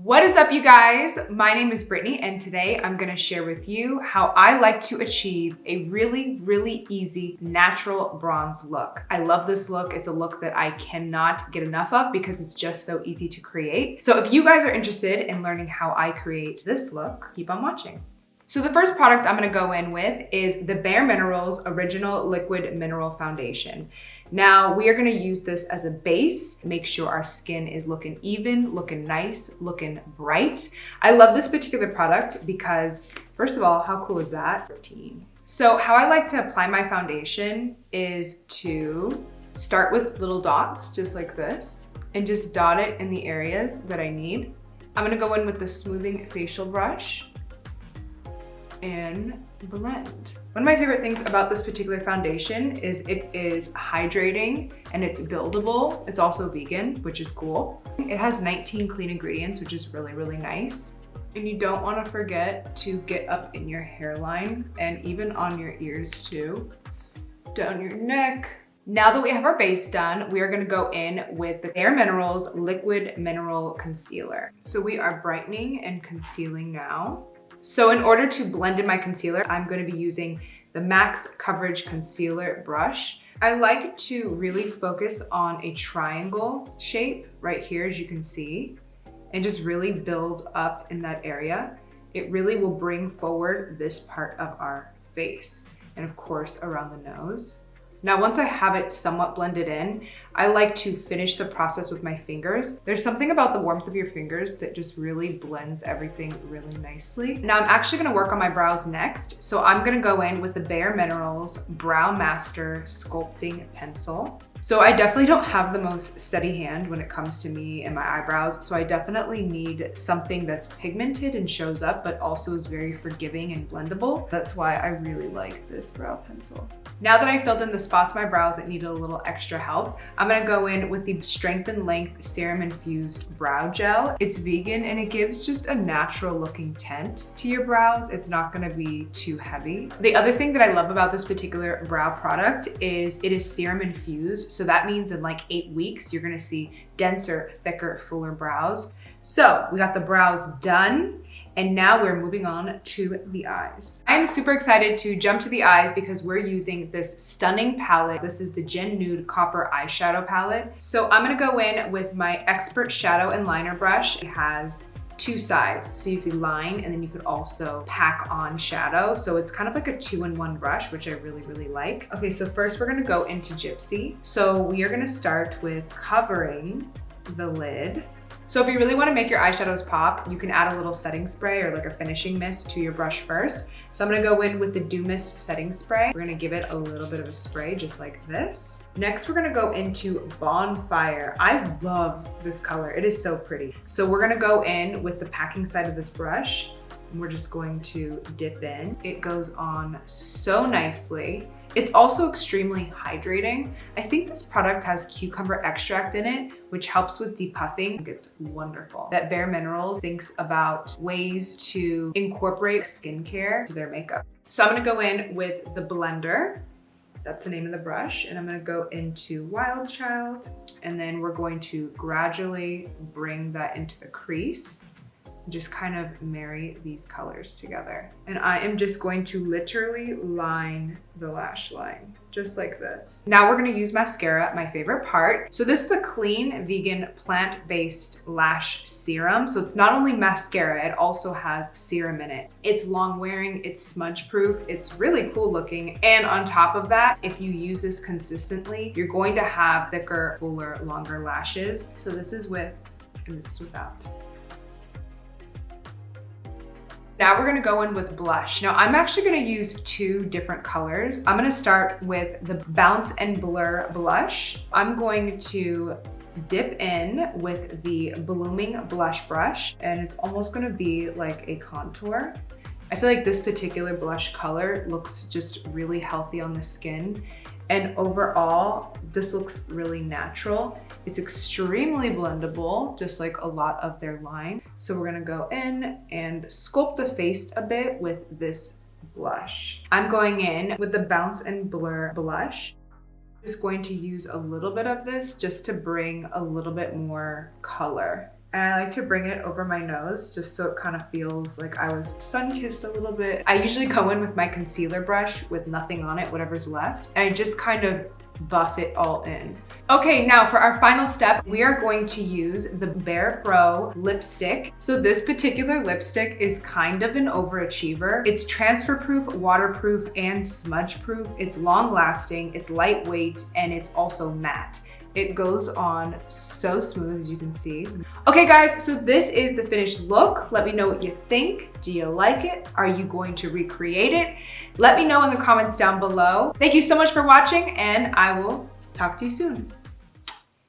What is up, you guys? My name is Brittany, and today I'm gonna share with you how I like to achieve a really easy natural bronze look. I love this look. It's a look that I cannot get enough of because it's just so easy to create. So if you guys are interested in learning how I create this look, keep on watching. So the first product I'm gonna go in with is the bareMinerals Original Liquid Mineral Foundation. Now we are gonna use this as a base, make sure our skin is looking even, looking nice, looking bright. I love this particular product because, first of all, how cool is that? So how I like to apply my foundation is to start with little dots, just like this, and just dot it in the areas that I need. I'm gonna go in with the smoothing facial brush and blend. One of my favorite things about this particular foundation is it is hydrating and it's buildable. It's also vegan, which is cool. It has 19 clean ingredients, which is really nice. And you don't want to forget to get up in your hairline and even on your ears too, down your neck. Now that we have our base done, we are gonna go in with the bareMinerals Liquid Mineral Concealer. So we are brightening and concealing now. So in order to blend in my concealer, I'm going to be using the Max Coverage Concealer brush. I like to really focus on a triangle shape right here, as you can see, and just really build up in that area. It really will bring forward this part of our face and of course around the nose. Now, once I have it somewhat blended in, I like to finish the process with my fingers. There's something about the warmth of your fingers that just really blends everything really nicely. Now, I'm actually gonna work on my brows next. So I'm gonna go in with the bareMinerals Brow Master Sculpting Pencil. So I definitely don't have the most steady hand when it comes to me and my eyebrows. So I definitely need something that's pigmented and shows up, but also is very forgiving and blendable. That's why I really like this brow pencil. Now that I filled in the spots of my brows that needed a little extra help, I'm gonna go in with the Strength and Length Serum-Infused Brow Gel. It's vegan and it gives just a natural looking tint to your brows. It's not gonna be too heavy. The other thing that I love about this particular brow product is it is serum infused. So that means in like 8 weeks, you're gonna see denser, thicker, fuller brows. So we got the brows done. And now we're moving on to the eyes. I'm super excited to jump to the eyes because we're using this stunning palette. This is the Nude Copper Eyeshadow palette. So I'm gonna go in with my Expert Shadow and Liner brush. It has 2 sides, so you could line and then you could also pack on shadow. So it's kind of like a 2-in-1 brush, which I really like. Okay, so first we're gonna go into Gypsy. So we are gonna start with covering the lid. So if you really want to make your eyeshadows pop, you can add a little setting spray or like a finishing mist to your brush first. So I'm gonna go in with the Dew Mist setting spray. We're gonna give it a little bit of a spray just like this. Next, we're gonna go into Bonfire. I love this color. It is so pretty. So we're gonna go in with the packing side of this brush. And we're just going to dip in. It goes on so nicely. It's also extremely hydrating. I think this product has cucumber extract in it, which helps with depuffing. It's wonderful. That bareMinerals thinks about ways to incorporate skincare to their makeup. So I'm gonna go in with the blender. That's the name of the brush. And I'm gonna go into Wild Child. And then we're going to gradually bring that into the crease. Just kind of marry these colors together. And I am just going to literally line the lash line, just like this. Now we're gonna use mascara, my favorite part. So this is a clean, vegan, plant-based lash serum. So it's not only mascara, it also has serum in it. It's long wearing, it's smudge proof, it's really cool looking. And on top of that, if you use this consistently, you're going to have thicker, fuller, longer lashes. So this is with, and this is without. Now we're gonna go in with blush. Now I'm actually gonna use 2 different colors. I'm gonna start with the Bounce and Blur blush. I'm going to dip in with the Blooming blush brush, and it's almost gonna be like a contour. I feel like this particular blush color looks just really healthy on the skin. And overall, this looks really natural. It's extremely blendable, just like a lot of their line. So we're gonna go in and sculpt the face a bit with this blush. I'm going in with the Bounce and Blur blush. Just going to use a little bit of this just to bring a little bit more color And I like to bring it over my nose just so it kind of feels like I was sun-kissed a little bit. I usually go in with my concealer brush with nothing on it, whatever's left, and I just kind of buff it all in. Okay, now for our final step, we are going to use the BAREPRO lipstick. So this particular lipstick is kind of an overachiever. It's transfer proof, waterproof, and smudge proof. It's long lasting, it's lightweight, and it's also matte. It goes on so smooth, as you can see. Okay guys, so this is the finished look. Let me know what you think. Do you like it? Are you going to recreate it? Let me know in the comments down below. Thank you so much for watching, and I will talk to you soon.